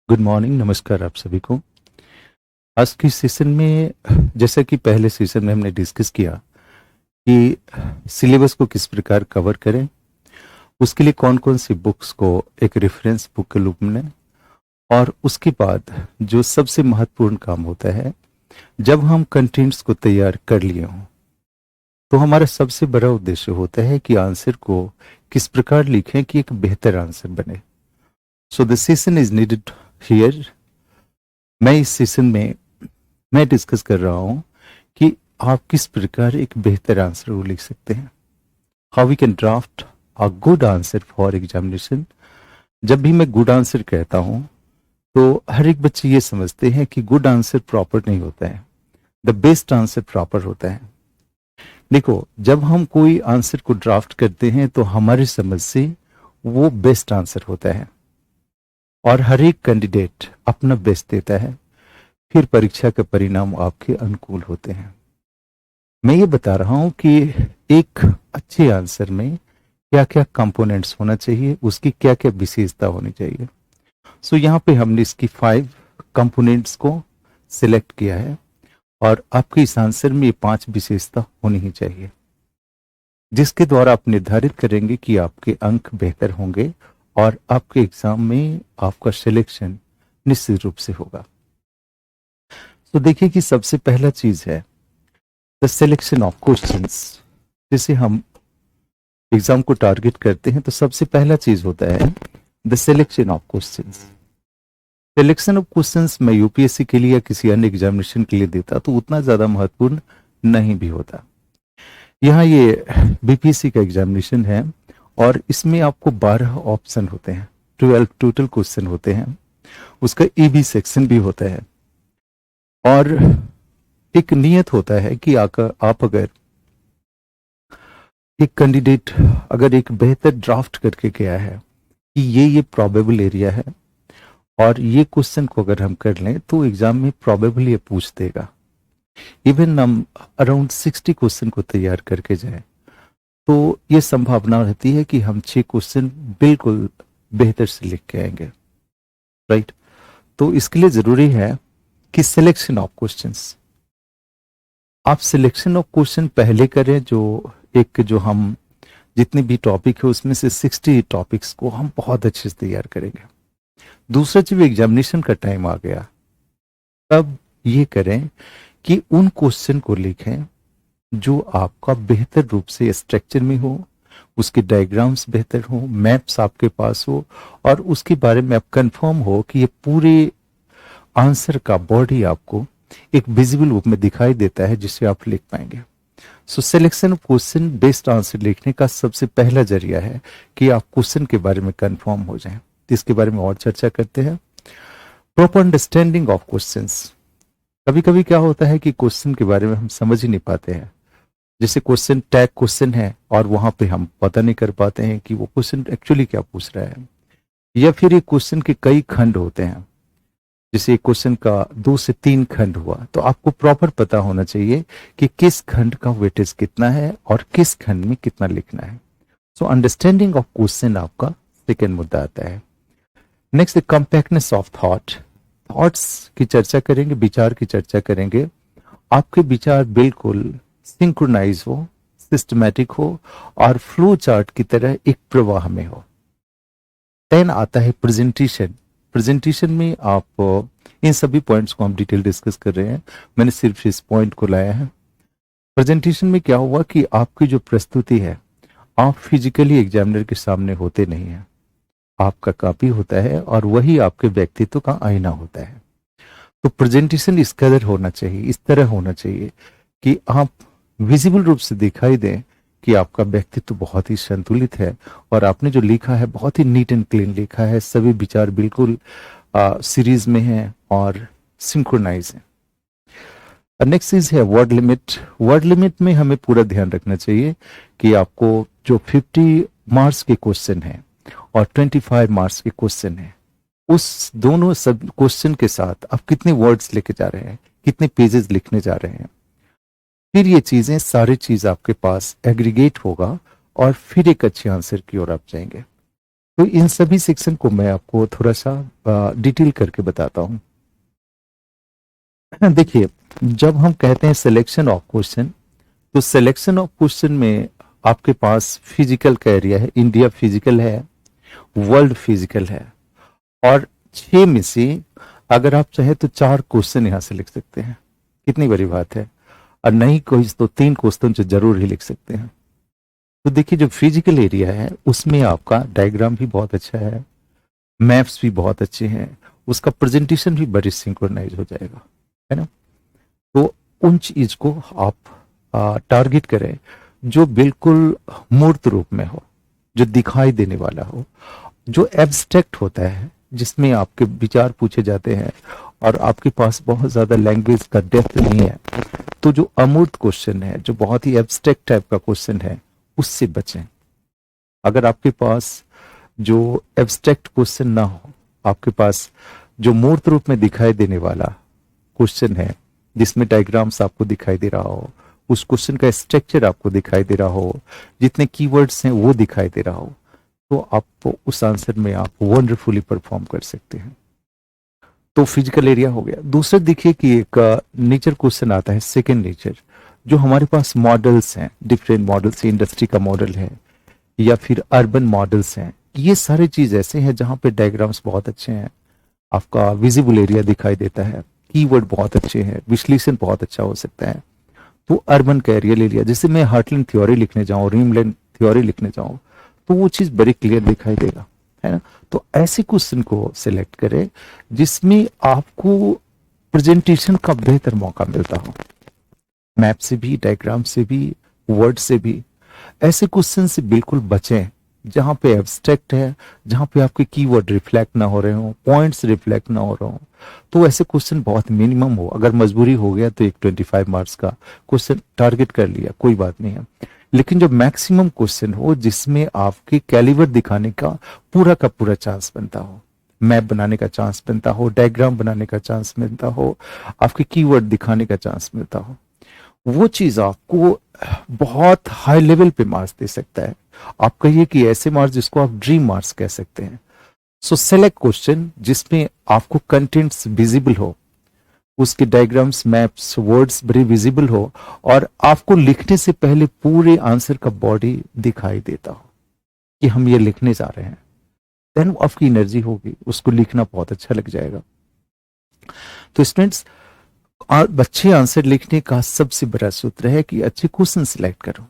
Good morning, नमस्कार आप सभी को। आज की सेशन में जैसा कि पहले सेशन में हमने डिस्कस किया कि सिलेबस को किस प्रकार कवर करें, उसके लिए कौन कौन सी बुक्स को एक रेफरेंस बुक के रूप में, और उसके बाद जो सबसे महत्वपूर्ण काम होता है, जब हम कंटेंट्स को तैयार कर लिए हों तो हमारा सबसे बड़ा उद्देश्य होता है कि आंसर को किस प्रकार लिखें कि एक बेहतर आंसर बने। So the session is needed here. मैं इस सेशन में मैं डिस्कस कर रहा हूं कि आप किस प्रकार एक बेहतर आंसर को लिख सकते हैं, how we can draft a good answer for examination. जब भी मैं गुड आंसर कहता हूं तो हर एक बच्चे ये समझते हैं कि गुड आंसर प्रॉपर नहीं होता है, द बेस्ट आंसर प्रॉपर होता है। देखो, जब हम कोई आंसर को ड्राफ्ट करते हैं तो हमारी समझ से वो बेस्ट आंसर होता है और हर एक कैंडिडेट अपना बेस्ट देता है, फिर परीक्षा के परिणाम आपके अनुकूल होते हैं। मैं ये बता रहा हूं कि एक अच्छे आंसर में क्या क्या कंपोनेंट्स होना चाहिए, उसकी क्या क्या विशेषता होनी चाहिए। सो यहाँ पे हमने इसकी 5 कंपोनेंट्स को सिलेक्ट किया है और आपके इस आंसर में ये 5 विशेषता होनी ही चाहिए, जिसके द्वारा आप निर्धारित करेंगे कि आपके अंक बेहतर होंगे और आपके एग्जाम में आपका सिलेक्शन निश्चित रूप से होगा। तो देखिए कि सबसे पहला चीज है द सिलेक्शन ऑफ क्वेश्चंस। जैसे हम एग्जाम को टारगेट करते हैं तो सबसे पहला चीज होता है the selection of questions. Selection of questions मैं यूपीएससी के लिए या किसी अन्य एग्जामिनेशन के लिए देता तो उतना ज्यादा महत्वपूर्ण नहीं भी होता। यहाँ ये बीपीएससी का एग्जामिनेशन है और इसमें आपको 12 ऑप्शन होते हैं, 12 टोटल क्वेश्चन होते हैं, उसका ईबी सेक्शन भी होता है और एक नियत होता है कि आप अगर एक कैंडिडेट अगर एक बेहतर ड्राफ्ट करके गया है कि ये प्रोबेबल एरिया है और ये क्वेश्चन को अगर हम कर लें तो एग्जाम में प्रोबेबल ये पूछ देगा। इवन हम अराउंड 60 क्वेश्चन को तैयार करके जाए तो ये संभावना रहती है कि हम 6 क्वेश्चन बिल्कुल बेहतर से लिख के आएंगे, राइट। तो इसके लिए जरूरी है कि सिलेक्शन ऑफ क्वेश्चंस, आप सिलेक्शन ऑफ क्वेश्चन पहले करें। जो हम जितने भी टॉपिक है उसमें से 60 टॉपिक्स को हम बहुत अच्छे से तैयार करेंगे। दूसरा, जब एग्जामिनेशन का टाइम आ गया तब ये करें कि उन क्वेश्चन को लिखें जो आपका बेहतर रूप से स्ट्रक्चर में हो, उसके डायग्राम्स बेहतर हो, मैप्स आपके पास हो और उसके बारे में आप कंफर्म हो कि ये पूरे आंसर का बॉडी आपको एक विजिबल रूप में दिखाई देता है जिससे आप लिख पाएंगे। So selection of question best answer लिखने का सबसे पहला जरिया है कि आप क्वेश्चन के बारे में कंफर्म हो जाएं। तो इसके बारे में और चर्चा करते हैं। Proper understanding of questions. कभी कभी क्या होता है कि क्वेश्चन के बारे में हम समझ ही नहीं पाते हैं। जैसे क्वेश्चन टैग क्वेश्चन है और वहां पे हम पता नहीं कर पाते हैं कि वो क्वेश्चन एक्चुअली क्या पूछ रहा है, या फिर एक क्वेश्चन के कई खंड होते हैं। जैसे एक क्वेश्चन का 2 से 3 खंड हुआ तो आपको प्रॉपर पता होना चाहिए कि किस खंड का वेटेज कितना है और किस खंड में कितना लिखना है। सो अंडरस्टैंडिंग ऑफ क्वेश्चन आपका सेकेंड मुद्दा आता है। नेक्स्ट, कॉम्पैक्टनेस ऑफ थॉट्स की चर्चा करेंगे, विचार की चर्चा करेंगे। आपके विचार बिल्कुल सिंक्रोनाइज हो, सिस्टमैटिक हो और फ्लो चार्ट की तरह एक प्रवाह में हो। 10 आता है प्रेजेंटेशन। प्रेजेंटेशन में आप इन सभी पॉइंट्स को हम डिटेल डिस्कस कर रहे हैं, मैंने सिर्फ इस पॉइंट को लाया है। प्रेजेंटेशन में क्या हुआ कि आपकी जो प्रस्तुति है, आप फिजिकली एग्जामिनर के सामने होते नहीं हैं, आपका कॉपी होता है और वही आपके व्यक्तित्व का आईना होता है। तो प्रेजेंटेशन इस कदर होना चाहिए, इस तरह होना चाहिए कि आप विजिबल रूप से दिखाई दें कि आपका व्यक्तित्व बहुत ही संतुलित है और आपने जो लिखा है बहुत ही नीट एंड क्लीन लिखा है, सभी विचार बिल्कुल सीरीज में है और सिंक्रोनाइज है। नेक्स्ट चीज है वर्ड लिमिट। वर्ड लिमिट में हमें पूरा ध्यान रखना चाहिए कि आपको जो 50 मार्क्स के क्वेश्चन है और 25 मार्क्स के क्वेश्चन है, उस दोनों सब क्वेश्चन के साथ आप कितने वर्ड्स लेके जा रहे हैं, कितने पेजेस लिखने जा रहे हैं, फिर ये चीजें सारी चीज आपके पास एग्रीगेट होगा और फिर एक अच्छे आंसर की ओर आप जाएंगे। तो इन सभी सेक्शन को मैं आपको थोड़ा सा डिटेल करके बताता हूं। देखिए, जब हम कहते हैं सिलेक्शन ऑफ क्वेश्चन, तो सिलेक्शन ऑफ क्वेश्चन में आपके पास फिजिकल का एरिया है, इंडिया फिजिकल है, वर्ल्ड फिजिकल है, और 6 में से अगर आप चाहे तो 4 क्वेश्चन यहां से लिख सकते हैं। कितनी बड़ी बात है। और नहीं कोई तो 3 क्वेश्चन जो जरूर ही लिख सकते हैं। तो देखिए, जो फिजिकल एरिया है उसमें आपका डायग्राम भी बहुत अच्छा है, मैप्स भी बहुत अच्छे हैं, उसका प्रेजेंटेशन भी बड़ी सिंक्रोनाइज हो जाएगा, है ना। तो उन चीज को आप टारगेट करें जो बिल्कुल मूर्त रूप में हो, जो दिखाई देने वाला हो, जो एब्स्ट्रैक्ट होता है, जिसमें आपके विचार पूछे जाते हैं और आपके पास बहुत ज्यादा लैंग्वेज का डेप्थ नहीं है। तो जो अमूर्त क्वेश्चन है, जो बहुत ही एब्स्ट्रैक्ट टाइप का क्वेश्चन है, उससे बचें। अगर आपके पास जो एब्स्ट्रैक्ट क्वेश्चन ना हो, आपके पास जो मूर्त रूप में दिखाई देने वाला क्वेश्चन है, जिसमें डायग्राम्स आपको दिखाई दे रहा हो, उस क्वेश्चन का स्ट्रक्चर आपको दिखाई दे रहा हो, जितने कीवर्ड्स हैं वो दिखाई दे रहा हो, तो आप उस आंसर में आप वंडरफुली परफॉर्म कर सकते हैं। तो फिजिकल एरिया हो गया। दूसरा देखिए कि एक नेचर क्वेश्चन आता है, सेकेंड नेचर, जो हमारे पास मॉडल्स हैं, डिफरेंट मॉडल्स, इंडस्ट्री का मॉडल है या फिर अर्बन मॉडल्स हैं। ये सारे चीज ऐसे हैं जहां पे डायग्राम्स बहुत अच्छे हैं, आपका विजिबल एरिया दिखाई देता है, कीवर्ड बहुत अच्छे हैं, विश्लेषण बहुत अच्छा हो सकता है। तो अर्बन का एरिया ले लिया, जैसे मैं हार्टलैंड थ्योरी लिखने जाऊं, रीमलैंड थ्योरी लिखने जाऊं, तो वो चीज बड़ी क्लियर दिखाई देगा, है ना। तो ऐसे क्वेश्चन को सिलेक्ट करें जिसमें आपको प्रेजेंटेशन का बेहतर मौका मिलता हो, मैप से भी, डायग्राम से भी, वर्ड से भी। ऐसे क्वेश्चन से बिल्कुल बचें जहां पे एब्स्ट्रैक्ट है, जहां पे आपके कीवर्ड रिफ्लेक्ट ना हो रहे हो, पॉइंट्स रिफ्लेक्ट ना हो रहे हो। तो ऐसे क्वेश्चन बहुत मिनिमम हो, अगर मजबूरी हो गया तो एक 25 मार्क्स का क्वेश्चन टारगेट कर लिया, कोई बात नहीं है। लेकिन जो मैक्सिमम क्वेश्चन हो जिसमें आपके कैलिबर दिखाने का पूरा चांस बनता हो, मैप बनाने का चांस बनता हो, डायग्राम बनाने का चांस मिलता हो, आपके कीवर्ड दिखाने का चांस मिलता हो, वो चीज आपको बहुत हाई लेवल पे मार्क्स दे सकता है। आप कहिए कि ऐसे मार्क्स जिसको आप ड्रीम मार्क्स कह सकते हैं। सो सेलेक्ट क्वेश्चन जिसमें आपको कंटेंट्स विजिबल हो, उसके डायग्राम्स, मैप्स, वर्ड्स बड़े विजिबल हो, और आपको लिखने से पहले पूरे आंसर का बॉडी दिखाई देता हो कि हम ये लिखने जा रहे हैं। देन आपकी एनर्जी होगी, उसको लिखना बहुत अच्छा लग जाएगा। तो स्टूडेंट्स, अच्छे आंसर लिखने का सबसे बड़ा सूत्र है कि अच्छे क्वेश्चन सिलेक्ट करो।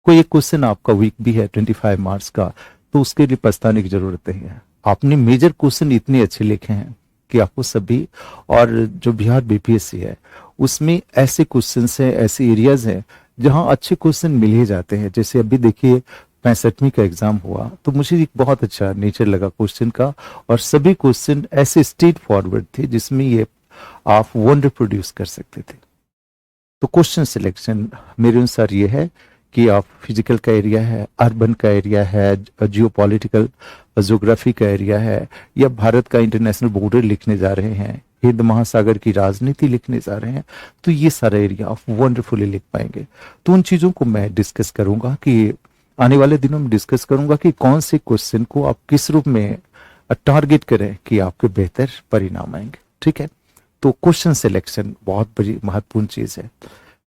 कोई एक क्वेश्चन आपका वीक भी है 25 मार्क्स का, तो उसके लिए पछताने की जरूरत नहीं है। आपने मेजर क्वेश्चन इतने अच्छे लिखे हैं कि आपको सभी, और जो बिहार बीपीएससी है उसमें ऐसे क्वेश्चंस हैं, ऐसे एरियाज हैं जहां अच्छे क्वेश्चन मिल ही जाते हैं। जैसे अभी देखिए 65वीं का एग्जाम हुआ, तो मुझे एक बहुत अच्छा नेचर लगा क्वेश्चन का, और सभी क्वेश्चन ऐसे स्ट्रेट फॉरवर्ड थे जिसमें ये आप वंडर प्रोड्यूस कर सकते थे। तो क्वेश्चन सिलेक्शन मेरे अनुसार ये है कि आप फिजिकल का एरिया है, अर्बन का एरिया है, जियोपॉलिटिकल ज्योग्राफी का एरिया है, या भारत का इंटरनेशनल बॉर्डर लिखने जा रहे हैं, हिंद महासागर की राजनीति लिखने जा रहे हैं, तो ये सारा एरिया आप वंडरफुली लिख पाएंगे। तो उन चीजों को मैं डिस्कस करूंगा, कि आने वाले दिनों में डिस्कस करूंगा कि कौन से क्वेश्चन को आप किस रूप में टारगेट करें कि आपके बेहतर परिणाम आएंगे। ठीक है। तो क्वेश्चन सिलेक्शन बहुत बड़ी महत्वपूर्ण चीज है।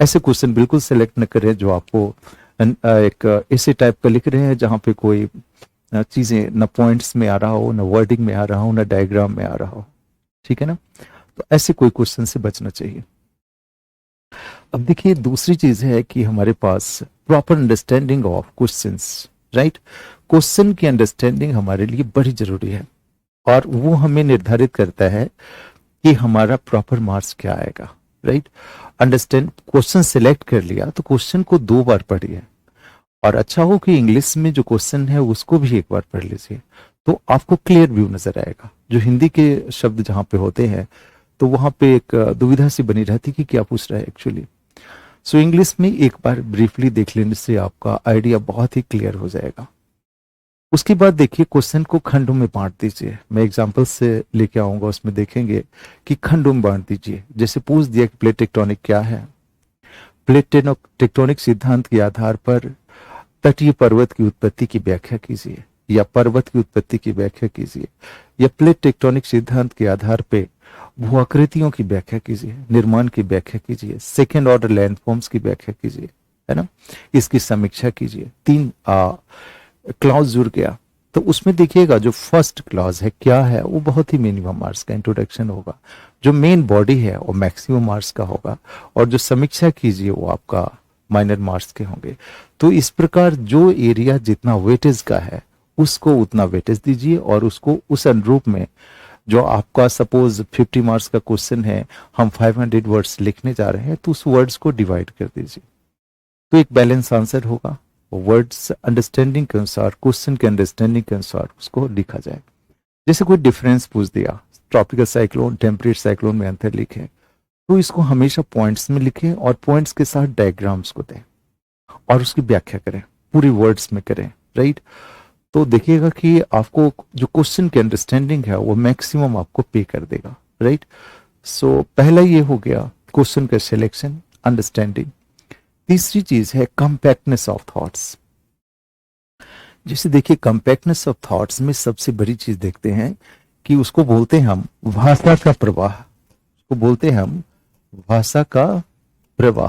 ऐसे क्वेश्चन बिल्कुल सेलेक्ट न करें जो आपको एक ऐसे टाइप का लिख रहे हैं जहां पे कोई चीजें न पॉइंट्स में आ रहा हो, न वर्डिंग में आ रहा हो, न डायग्राम में आ रहा हो। ठीक है ना। तो ऐसे कोई क्वेश्चन से बचना चाहिए। अब देखिए, दूसरी चीज है कि हमारे पास proper understanding of questions, right. Question की अंडरस्टैंडिंग हमारे लिए बड़ी जरूरी है, और वो हमें निर्धारित करता है कि हमारा प्रॉपर मार्क्स क्या आएगा, राइट। अंडरस्टैंड, क्वेश्चन सिलेक्ट कर लिया तो क्वेश्चन को 2 बार पढ़िए, और अच्छा हो कि इंग्लिश में जो क्वेश्चन है उसको भी 1 बार पढ़ लीजिए, तो आपको क्लियर व्यू नजर आएगा। जो हिंदी के शब्द जहां पे होते हैं तो वहां पे एक दुविधा सी बनी रहती कि क्या पूछ रहा है एक्चुअली। सो इंग्लिश में एक बार ब्रीफली देख लेने से आपका आइडिया बहुत ही क्लियर हो जाएगा। उसके बाद देखिए, क्वेश्चन को खंडों में बांट दीजिए। मैं एग्जांपल से लेके आऊंगा, उसमें देखेंगे कि खंडों में बांट दीजिए। जैसे पूछ दिया कि प्लेट टेक्टोनिक क्या है, प्लेट टेक्टोनिक सिद्धांत के आधार पर तटीय पर्वत की उत्पत्ति की व्याख्या कीजिए, या पर्वत की उत्पत्ति की व्याख्या कीजिए, या प्लेट टेक्टोनिक सिद्धांत के आधार पे भूआकृतियों की व्याख्या कीजिए, निर्माण की व्याख्या कीजिए, सेकेंड ऑर्डर लैंडफॉर्म्स की व्याख्या कीजिए, है ना, इसकी समीक्षा कीजिए। 3 क्लॉज जुड़ गया। तो उसमें देखिएगा जो फर्स्ट क्लॉज है क्या है, वो बहुत ही मिनिमम मार्क्स का इंट्रोडक्शन होगा। जो मेन बॉडी है वो मैक्सिमम मार्क्स का होगा, और जो समीक्षा कीजिए वो आपका माइनर मार्क्स के होंगे। तो इस प्रकार जो एरिया जितना वेटेज का है उसको उतना वेटेज दीजिए, और उसको उस अनुरूप में जो आपका सपोज 50 मार्क्स का क्वेश्चन है, हम 500 वर्ड्स लिखने जा रहे हैं, तो उस वर्ड्स को डिवाइड कर दीजिए, तो एक बैलेंस आंसर होगा। वर्ड्स अंडरस्टैंडिंग के अनुसार, क्वेश्चन के अंडरस्टैंडिंग के अनुसार उसको लिखा जाए। जैसे कोई डिफरेंस पूछ दिया, ट्रॉपिकल साइक्लोन टेम्परेट साइक्लोन में अंतर लिखे, तो इसको हमेशा पॉइंट्स में लिखें और पॉइंट्स के साथ डायग्राम्स को दें और उसकी व्याख्या करें, पूरी वर्ड्स में करें, राइट। तो देखिएगा कि आपको जो क्वेश्चन की अंडरस्टैंडिंग है वो मैक्सिमम आपको पे कर देगा, राइट। सो पहला ये हो गया क्वेश्चन का सिलेक्शन, अंडरस्टैंडिंग। तीसरी चीज है कंपैक्टनेस ऑफ थॉट्स। जैसे देखिए कंपैक्टनेस ऑफ थॉट्स में सबसे बड़ी चीज देखते हैं कि उसको बोलते हैं हम भाषा का प्रवाह, उसको बोलते हैं हम भाषा का प्रवाह,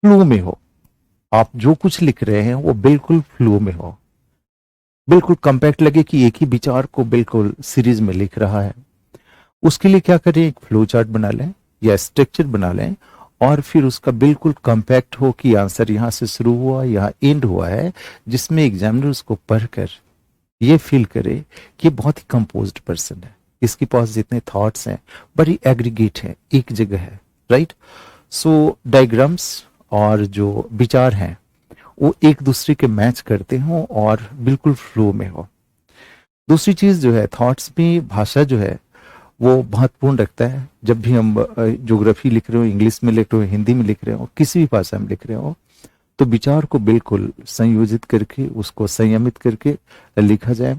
फ्लो में हो। आप जो कुछ लिख रहे हैं वो बिल्कुल फ्लो में हो, बिल्कुल कंपैक्ट लगे कि एक ही विचार को बिल्कुल सीरीज में लिख रहा है। उसके लिए क्या करें, एक फ्लो चार्ट बना लें या स्ट्रक्चर बना लें, और फिर उसका बिल्कुल कंपैक्ट हो कि आंसर यहां से शुरू हुआ, यहां एंड हुआ है, जिसमें एग्जामिनर उसको पढ़कर ये फील करे कि बहुत ही कंपोज्ड पर्सन है, इसके पास जितने थॉट्स हैं बड़ी एग्रीगेट है, एक जगह है, राइट। सो डायग्राम्स और जो विचार हैं वो एक दूसरे के मैच करते हो और बिल्कुल फ्लो में हो। दूसरी चीज जो है, थॉट्स में भाषा जो है वो महत्वपूर्ण रखता है। जब भी हम ज्योग्राफी लिख रहे हो, इंग्लिश में लिख रहे हो, हिंदी में लिख रहे हो, किसी भी भाषा में लिख रहे हो, तो विचार को बिल्कुल संयोजित करके, उसको संयमित करके लिखा जाए,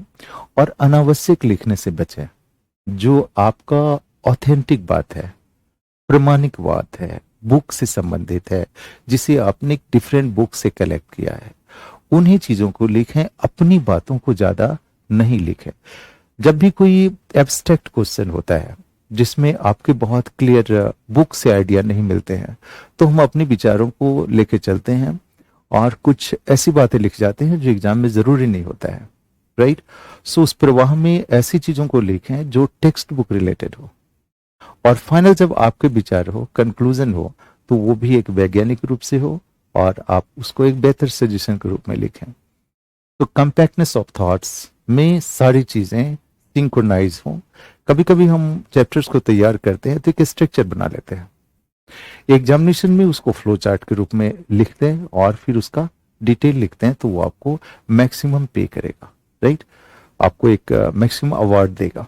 और अनावश्यक लिखने से बचे। जो आपका ऑथेंटिक बात है, प्रमाणिक बात है, बुक से संबंधित है, जिसे आपने एक डिफरेंट बुक से कलेक्ट किया है, उन्हीं चीजों को लिखें, अपनी बातों को ज्यादा नहीं लिखें। जब भी कोई एब्स्ट्रैक्ट क्वेश्चन होता है जिसमें आपके बहुत क्लियर बुक से आइडिया नहीं मिलते हैं, तो हम अपने विचारों को लेके चलते हैं और कुछ ऐसी बातें लिख जाते हैं जो एग्जाम में जरूरी नहीं होता है, राइट। सो उस प्रवाह में ऐसी चीजों को लिखें जो टेक्स्ट बुक रिलेटेड हो, और फाइनल जब आपके विचार हो, कंक्लूजन हो, तो वो भी एक वैज्ञानिक रूप से हो और आप उसको एक बेहतर सजेशन के रूप में लिखें। तो कंपैक्टनेस ऑफ थॉट्स में सारी चीजें सिंक्रोनाइज हो। कभी कभी हम चैप्टर्स को तैयार करते हैं तो एक स्ट्रक्चर बना लेते हैं, एग्जामिनेशन में उसको फ्लो चार्ट के रूप में लिखते हैं और फिर उसका डिटेल लिखते हैं, तो वो आपको मैक्सिमम पे करेगा, राइट, आपको एक मैक्सिमम अवार्ड देगा।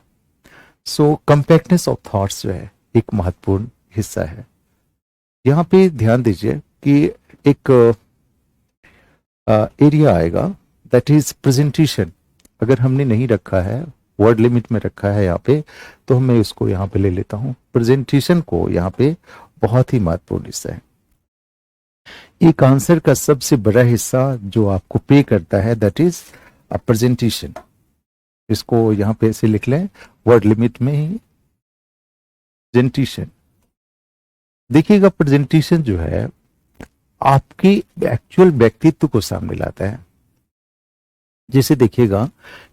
सो कंपैक्टनेस ऑफ थॉट्स जो है एक महत्वपूर्ण हिस्सा है। यहाँ पे ध्यान दीजिए कि एक एरिया आएगा, दैट इज प्रेजेंटेशन। अगर हमने नहीं रखा है, वर्ड लिमिट में रखा है यहाँ पे, तो मैं उसको यहाँ पे ले लेता हूँ। प्रेजेंटेशन को यहाँ पे बहुत ही महत्वपूर्ण हिस्सा है। एक आंसर का सबसे बड़ा हिस्सा जो आपको पे करता है, दैट इज अ प्रेजेंटेशन। इसको यहाँ पे ऐसे लिख लें, वर्ड लिमिट में ही प्रेजेंटेशन। देखिएगा प्रेजेंटेशन जो है आपके एक्चुअल व्यक्तित्व को सामने लाता है। जैसे देखिएगा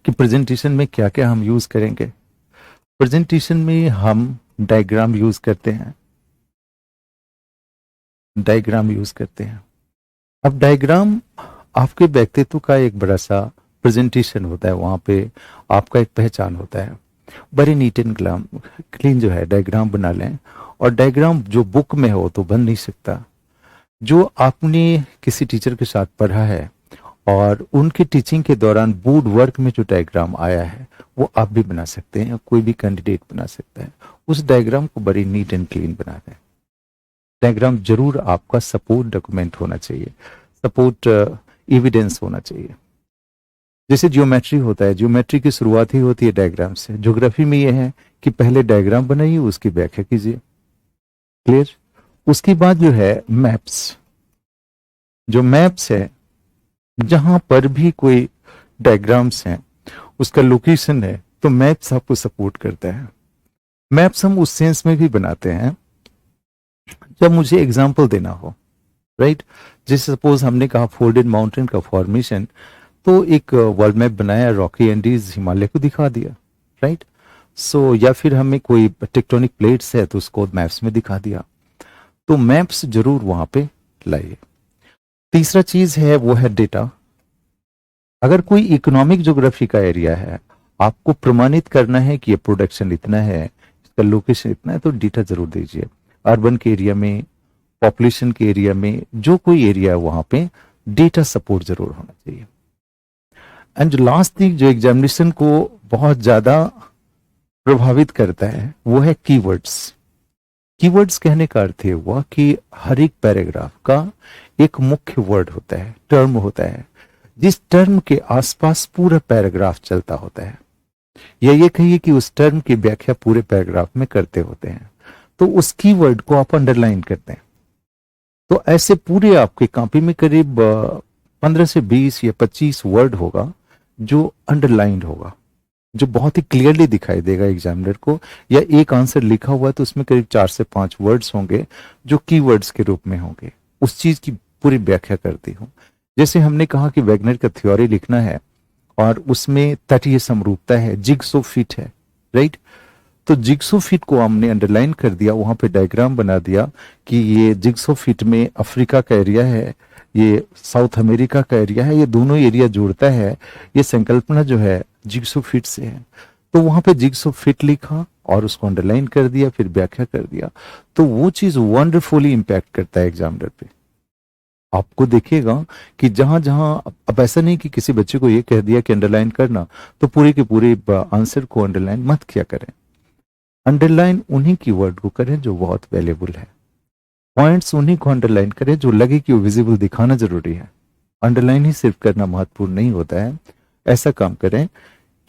कि प्रेजेंटेशन में क्या क्या हम यूज करेंगे। प्रेजेंटेशन में हम डायग्राम यूज करते हैं, डायग्राम यूज करते हैं। अब डायग्राम आपके व्यक्तित्व का एक बड़ा सा प्रेजेंटेशन होता है, वहां पे आपका एक पहचान होता है। बड़े नीट एंड क्लीन जो है डायग्राम बना लें, और डायग्राम जो बुक में हो तो बन नहीं सकता। जो आपने किसी टीचर के साथ पढ़ा है और उनकी टीचिंग के दौरान बोर्ड वर्क में जो डायग्राम आया है वो आप भी बना सकते हैं, कोई भी कैंडिडेट बना सकता है। उस डायग्राम को बड़ी नीट एंड क्लीन बना दें। डायग्राम जरूर आपका सपोर्ट डॉक्यूमेंट होना चाहिए, सपोर्ट एविडेंस होना चाहिए। जैसे ज्योमेट्री होता है, ज्योमेट्री की शुरुआत ही होती है डायग्राम से। ज्योग्राफी में यह है कि पहले डायग्राम बनाइए, उसकी व्याख्या कीजिए, क्लियर। उसके बाद जो है मैप्स, जो मैप्स है, जहां पर भी कोई डायग्राम्स हैं, उसका लोकेशन है, तो मैप्स आपको सपोर्ट करता है। मैप्स हम उस सेंस में भी बनाते हैं जब मुझे एग्जाम्पल देना हो, राइट। जैसे सपोज हमने कहा फोल्डेड माउंटेन का फॉर्मेशन, तो एक वर्ल्ड मैप बनाया, रॉकी एंडीज हिमालय को दिखा दिया, राइट। सो या फिर हमें कोई टेक्टोनिक प्लेट्स है तो उसको मैप्स में दिखा दिया। तो मैप्स जरूर वहां पे लाइए। तीसरा चीज है वो है डेटा। अगर कोई इकोनॉमिक ज्योग्राफी का एरिया है, आपको प्रमाणित करना है कि ये प्रोडक्शन इतना है, इसका लोकेशन इतना है, तो डेटा जरूर दीजिए। अर्बन के एरिया में, पॉपुलेशन के एरिया में, जो कोई एरिया है वहां पे डेटा सपोर्ट जरूर होना चाहिए। एंड जो लास्ट थिंग जो एग्जामिनेशन को बहुत ज्यादा प्रभावित करता है वो है कीवर्ड्स। कीवर्ड्स कहने का अर्थ है हुआ कि हर एक पैराग्राफ का एक मुख्य वर्ड होता है, टर्म होता है, जिस टर्म के आसपास पूरा पैराग्राफ चलता होता है, या ये कहिए कि उस टर्म की व्याख्या पूरे पैराग्राफ में करते होते हैं। तो उस कीवर्ड को आप अंडरलाइन करते हैं। तो ऐसे पूरे आपके कॉपी में करीब 15 से 20 या 25 वर्ड होगा जो अंडरलाइंड होगा, जो बहुत ही क्लियरली दिखाई देगा एग्जामिनर को। या एक आंसर लिखा हुआ है तो उसमें करीब 4 से 5 वर्ड्स होंगे जो कीवर्ड्स के रूप में होंगे, उस चीज की पूरी व्याख्या करती हूँ। जैसे हमने कहा कि वैगनर का थ्योरी लिखना है और उसमें तटीय समरूपता है, जिग्सो फिट है, राइट। तो जिग्सो फिट को हमने अंडरलाइन कर दिया, वहां पे डायग्राम बना दिया कि ये जिग्सो फिट में अफ्रीका का एरिया है, ये साउथ अमेरिका का एरिया है, ये दोनों एरिया जोड़ता है, ये संकल्पना जो है जिग्सो फिट से है। तो वहां पे जिग्सो फिट लिखा और उसको अंडरलाइन कर दिया, फिर व्याख्या कर दिया। तो वो चीज वंडरफुली इंपैक्ट करता है एग्जामिनर पे। आपको देखिएगा कि जहां जहां, अब ऐसा नहीं कि किसी बच्चे को ये कह दिया कि अंडरलाइन करना तो पूरे के पूरे आंसर को अंडरलाइन मत किया करें। अंडरलाइन उन्हीं कीवर्ड को करें जो बहुत वैल्यूबल है, पॉइंट्स उन्हीं को अंडरलाइन करें जो लगे कि वो विजिबल दिखाना जरूरी है। अंडरलाइन ही सिर्फ करना महत्वपूर्ण नहीं होता है। ऐसा काम करें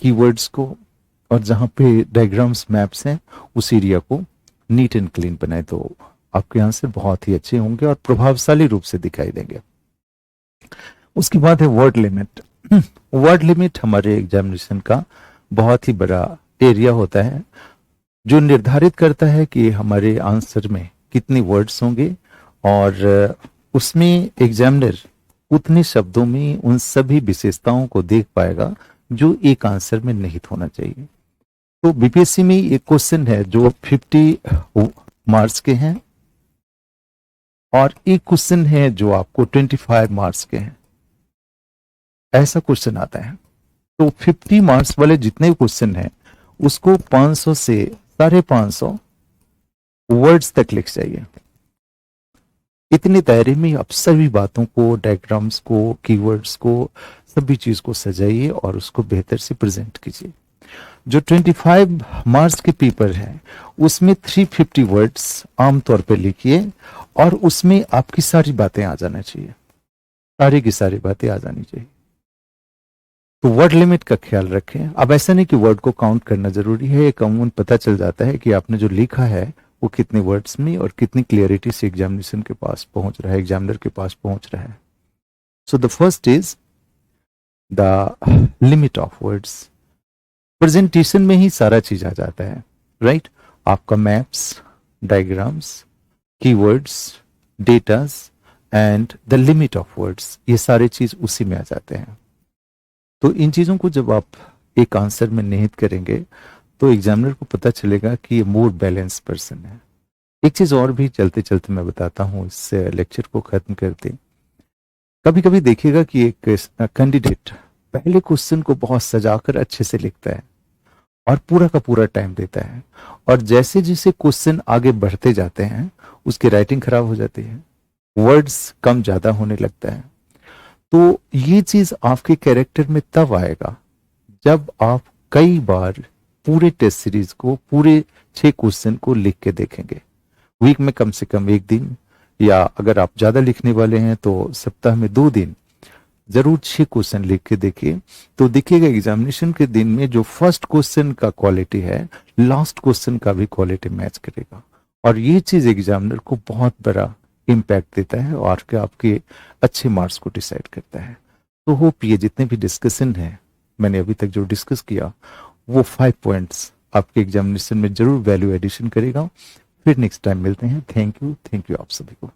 कीवर्ड्स को, और जहां पे डायग्राम्स मैप्स हैं उस एरिया को नीट एंड क्लीन बनाए, तो आपके आंसर बहुत ही अच्छे होंगे और प्रभावशाली रूप से दिखाई देंगे। उसके बाद है वर्ड लिमिट। वर्ड लिमिट हमारे एग्जामिनेशन का बहुत ही बड़ा एरिया होता है जो निर्धारित करता है कि हमारे आंसर में कितने वर्ड्स होंगे, और उसमें एग्जामिनर उतने शब्दों में उन सभी विशेषताओं को देख पाएगा जो एक आंसर में निहित होना चाहिए। तो बीपीएससी में एक क्वेश्चन है जो 50 मार्क्स के हैं और एक क्वेश्चन है जो आपको 25 मार्क्स के हैं। ऐसा क्वेश्चन आता है। तो 50 मार्क्स वाले जितने क्वेश्चन हैं उसको 500 से 550 वर्ड्स तक लिख चाहिए। इतने दायरे में आप सभी बातों को, डायग्राम्स को, कीवर्ड्स को, सभी चीज को सजाइए और उसको बेहतर से प्रेजेंट कीजिए। जो 25 मार्क्स के पेपर है उसमें 350 वर्ड्स आमतौर पे लिखिए और उसमें आपकी सारी बातें आ जाना चाहिए, सारी की सारी बातें आ जानी चाहिए। तो वर्ड लिमिट का ख्याल रखें। अब ऐसा नहीं कि वर्ड को काउंट करना जरूरी है, एक अमूमन पता चल जाता है कि आपने जो लिखा है वो कितने वर्ड्स में और कितनी क्लियरिटी से एग्जामिनेशन के पास पहुंच रहा है, एग्जामिनर के पास पहुंच रहा है। So the first is the limit of words. Presentation में ही सारा चीज आ जाता है, राइट। आपका maps, diagrams, keywords, datas and the limit of words, ये सारे चीज उसी में आ जाते हैं। तो इन चीजों को जब आप एक आंसर में निहित करेंगे तो एग्जामिनर को पता चलेगा कि ये मोर बैलेंस पर्सन है। एक चीज और भी चलते चलते मैं बताता हूँ, इस लेक्चर को खत्म करते। कभी कभी देखिएगा कि एक कैंडिडेट पहले क्वेश्चन को बहुत सजाकर अच्छे से लिखता है और पूरा का पूरा टाइम देता है, और जैसे जैसे क्वेश्चन आगे बढ़ते जाते हैं उसकी राइटिंग खराब हो जाती है, वर्ड्स कम ज्यादा होने लगता है। तो ये चीज आपके कैरेक्टर में तब आएगा जब आप कई बार पूरे टेस्ट सीरीज को, पूरे 6 क्वेश्चन को लिख के देखेंगे। वीक में कम से कम 1 दिन, या अगर आप ज्यादा लिखने वाले हैं तो सप्ताह में 2 दिन जरूर 6 क्वेश्चन लिख के देखिए। तो देखिएगा एग्जामिनेशन के दिन में जो फर्स्ट क्वेश्चन का क्वालिटी है लास्ट क्वेश्चन का भी क्वालिटी मैच करेगा, और ये चीज एग्जामिनर को बहुत बड़ा इम्पैक्ट देता है और आपके अच्छे मार्क्स को डिसाइड करता है। तो होप ये जितने भी डिस्कशन है मैंने अभी तक जो डिस्कस किया वो 5 पॉइंट्स आपके एग्जामिनेशन में जरूर वैल्यू एडिशन करेगा। फिर नेक्स्ट टाइम मिलते हैं। थैंक यू आप सभी को।